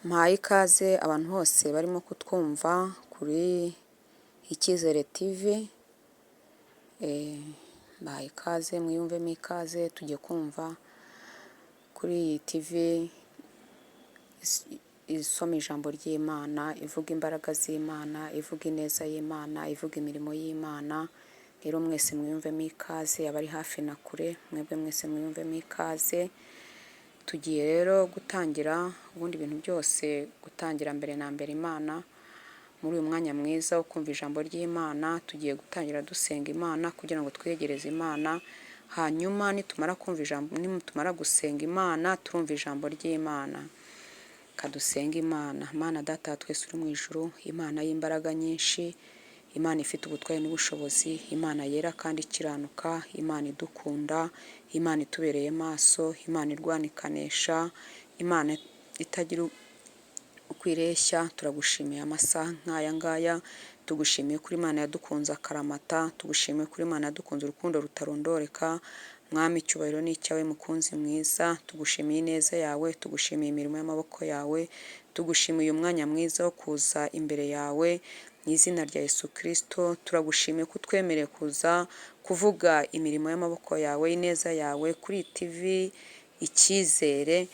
Mpaye ikaze abantu bose barimo kutwumva kuri Icyizere TV. Mbaye ikaze, mwiyumvemo ikaze, tujye kumva kuri iyi TV isoma ijambo ry'Imana, ivuga imbaraga z'Imana, ivuga ineza y'Imana, ivuga imirimo y'Imana. Rero mwese mwiyumvemo ikaze, abari hafi na kure, mwebwe mwese mwiyumvemo ikaze. Tugiye rero gutangira ubundi ibintu byose, gutangira mbere na mbere Imana. Muri uyu mwanya mwiza wo kumva ijambo ry'Imana, tugiye gutangira dusenga Imana kugira ngo twegereze Imana. Hanyuma nitumara gusenga Imana, turumva ijambo ry'Imana. Kadusenga Imana. Mana Data twese uri mu ijuru, Imana y'imbaraga nyinshi, Imana ifite ubutwari n'ubushobozi, Imana yera kandi ikiranuka, Imana idukunda, Imana itubereye maso, Imana irwanikanesha, Imana itagira ukwireshya. Turagushimiye amasaha nk'aya ngaya, tugushimiye kuri Imana yadukunze akaramata, tugushimiye kuri Imana yadukunze urukundo rutarondoreka. Mwami icyubahiro ni icyawe mukunzi mwiza, tugushimiye ineza yawe, tugushimiye imirimo y'amaboko yawe, tugushimiye umwanya mwiza wo kuza imbere yawe. Mu izina rya Yesu Kristo turagushimiye ko utwemereye kuza kuvuga imirimo y'amaboko yawe, ineza yawe kuri TV Icyizere.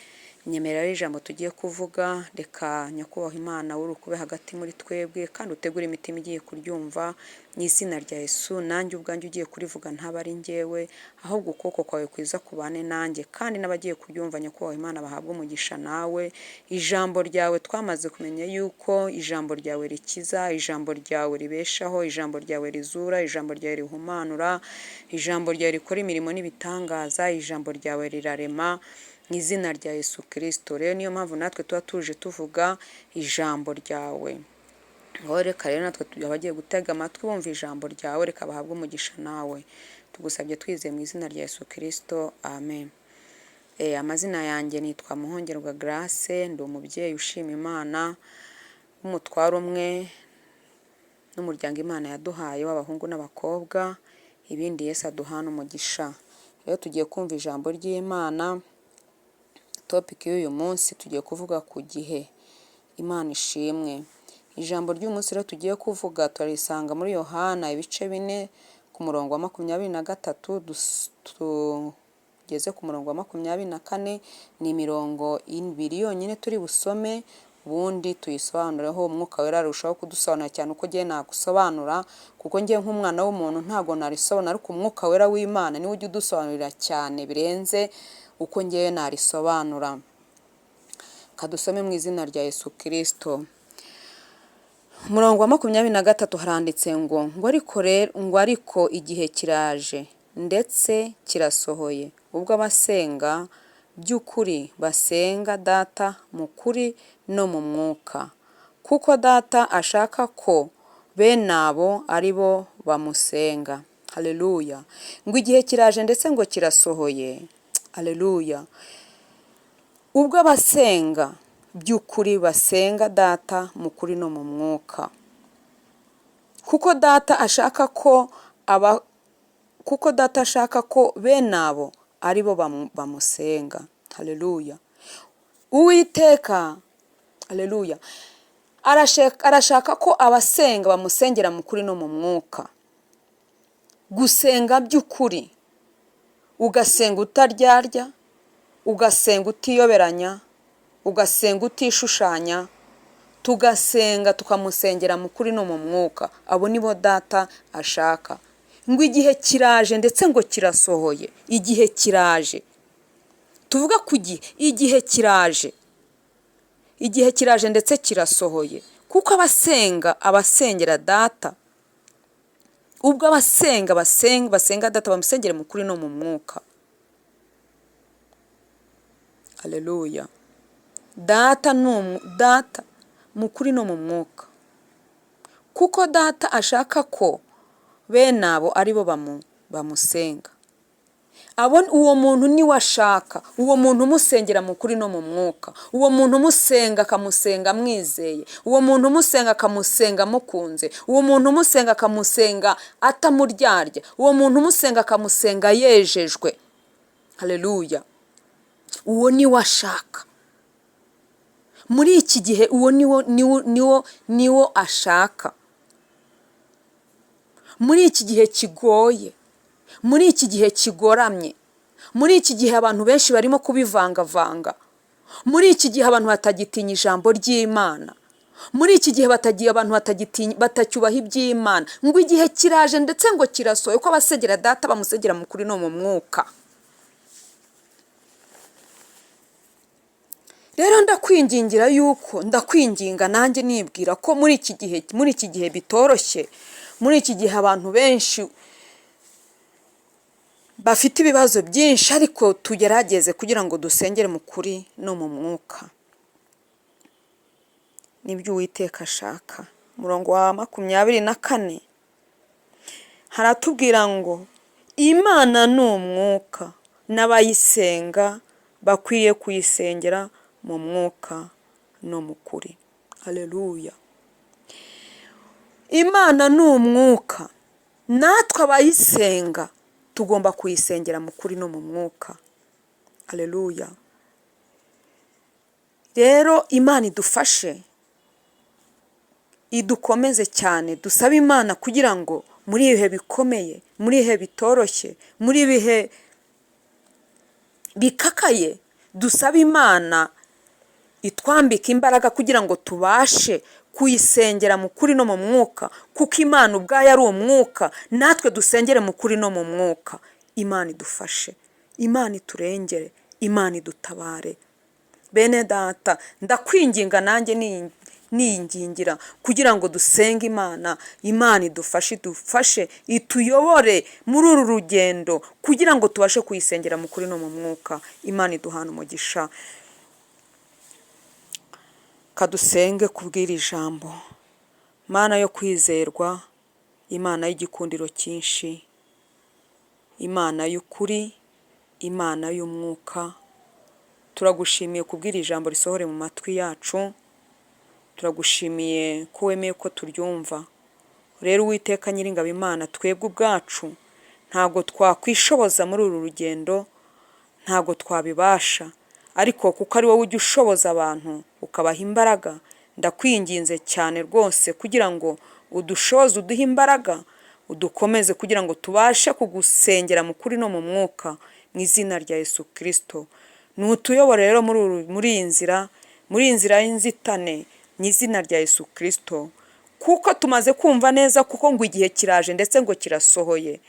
Nyemerera ijambo tugiye kuvuga, reka nyakubahwa Imana urukube hagati muri twebwe kandi utegure imitima igiye kuryumva. Mu izina rya Yesu, nanjye ubwanjye ugiye kurivuga ntaba ari njyewe, ahubwo ukuboko kwawe kwiza kubane nanjye, kandi n'abagiye kuryumva nyakubahwa Imana bahabwe umugisha nawe. Ijambo ryawe twamaze kumenya yuko ijambo ryawe rikiza, ijambo ryawe ribeshaho, ijambo ryawe rizura, ijambo ryawe rihumanura, ijambo ryawe rikora imirimo n'ibitangaza, ijambo ryawe rirarema. Mu izina rya Yesu Kristo rero niyo mpamvu natwe tuba tuje tuvuga ijambo ryawe. Ngo reka rero natwe abagiye gutega amatwi bumva ijambo ryawe, reka bahabwe umugisha nawe. Tugusabye twizeye mu izina rya Yesu Kristo, amen. Amazina yanjye nitwa Muhongerwa Grace, ndi umubyeyi ushima Imana w'umutwaro umwe n'umuryango Imana yaduhaye w'abahungu n'abakobwa, ibindi Yesu aduhana umugisha. Rero tugiye kumva ijambo ry'Imana. Topic y'uyu munsi tugiye kuvuga ku gihe. Imana ishimwe. Ijambo ry'umunsi rero tugiye kuvuga turarisanga muri Yohana ibice 4 ku murongo wa 23, tugeze ku murongo wa 24. Ni imirongo 2 yonyine turi busome, ubundi tuyisobanureho. Umwuka wera arushaho kudusobanura cyane uko ngiye nagusobanura, kuko ngiye nk'umwana w'umuntu ntago narisobanura, ariko umwuka wera w'Imana niwe ujya udusobanurira cyane birenze uko ngiye narisobanura. Kadusome mu izina rya Yesu Kristo. Umurongo wa 23 haranditse ngo ariko igihe kiraje ndetse kirasohoye, ubwo abasenga by'ukuri basenga Data mu kuri no mu mwuka, kuko Data ashaka ko bene abo ari bo bamusenga. Haleluya. Ngo igihe kiraje ndetse ngo kirasohoye. Haleluya. Ubwo abasenga by'ukuri basenga Data mu kuri no mu mwuka, kuko Data ashaka ko bene abo ari bo bamusenga. Haleluya. Uwiteka, haleluya, arashaka ko abasenga bamusengera mu kuri no mu mwuka. Gusenga by'ukuri, ugasenga utaryarya, ugasenga utiyoberanya, ugasenga utishushanya, tugasenga tukamusengera mu kuri no mu mwuka. Abo nibo Data ashaka. Ngo igihe kiraje ndetse ngo kirasohoye. Igihe kiraje, tuvuga ku gihe, igihe kiraje ndetse kirasohoye, kuko abasengera Data. Ubwo basenga Data bamusengere mu kuri no mu mwuka. Haleluya. Data mu kuri no mu mwuka, kuko Data ashaka ko bene abo ari bo bamusenga. Uwo muntu niwe ashaka, uwo muntu umusengera mu kuri no mu mwuka, uwo muntu umusenga akamusenga amwizeye, uwo muntu umusenga akamusenga amukunze, uwo muntu umusenga akamusenga atamuryarya, uwo muntu umusenga akamusenga yejejwe. Haleluya. Uwo niwe ashaka. muri iki gihe uwo niwo ashaka. Muri iki gihe kigoye, muri iki gihe kigoramye, muri iki gihe abantu benshi barimo kubivangavanga, muri iki gihe abantu batagitinya ijambo ry'Imana, muri iki gihe abantu batacyubaha iby'Imana, ngo igihe kiraje ndetse ngo kirasohoye ko abasegera data bamusegera mu kuri no mu mwuka. Rero ndakwinginga nanjye nibwira ko muri iki gihe bitoroshye, muri iki gihe abantu benshi bafite ibibazo byinshi, ariko tugerageze kugira ngo dusengere mu kuri no mu mwuka. Nibyo Uwiteka ashaka. Umurongo wa 24 haratubwira ngo Imana ni umwuka, n'abayisenga bakwiye kuyisengera mu mwuka no mu kuri. Haleluya. Imana ni umwuka, natwe abayisenga tugomba kuyisengera mu kuri no mu mwuka. Haleluya. Rero Imana idufashe, idukomeze cyane, dusaba Imana kugira ngo muri ibihe bikomeye, muri ibihe bitoroshye, muri ibihe bikakaye, dusaba Imana itwambika imbaraga kugira ngo tubashe kuyisengera mu kuri no mu mwuka, kuko Imana ubwayo ari umwuka, natwe dusengere mu kuri no mu mwuka. Imana idufashe, Imana iturengere, Imana idutabare. Bene data, ndakwinginga nanjye niyingingira kugira ngo dusenge Imana. Imana idufashe ituyobore muri uru rugendo kugira ngo tubashe kuyisengera mu kuri no mu mwuka. Imana iduhana umugisha. Kadusenge kubwira ijambo. Mana yo kwizerwa, Imana y'igikundiro cyinshi, Imana y'ukuri, Imana y'umwuka, turagushimiye kubwira ijambo risohore mu matwi yacu. Turagushimiye ko wemeye ko turyumva. Rero Uwiteka Nyiringabo Imana, twebwe ubwacu ntago twakwishoboza muri uru rugendo, ntago twabibasha, ariko kuko ari wowe ujya ushoboza abantu ukabaha imbaraga, ndakwinginze cyane rwose kugira ngo udushoze, uduhe imbaraga, udukomeze kugira ngo tubashe kugusengera mu kuri no mu mwuka, mu izina rya Yesu Kristo. Nutuyobore rero muri iyi nzira y'inzitane, mu izina rya Yesu Kristo, kuko tumaze kumva neza kuko ngo igihe kiraje ndetse ngo kirasohoye.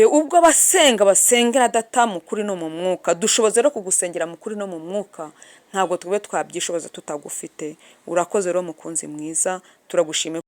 Ubwo basengera data mu kuri no mu mwuka, dushoboze rero kugusengera mu kuri no mu mwuka, ntabwo twebwe twabyishoboza tutagufite. Urakoze rero mukunzi mwiza, turagushimiye.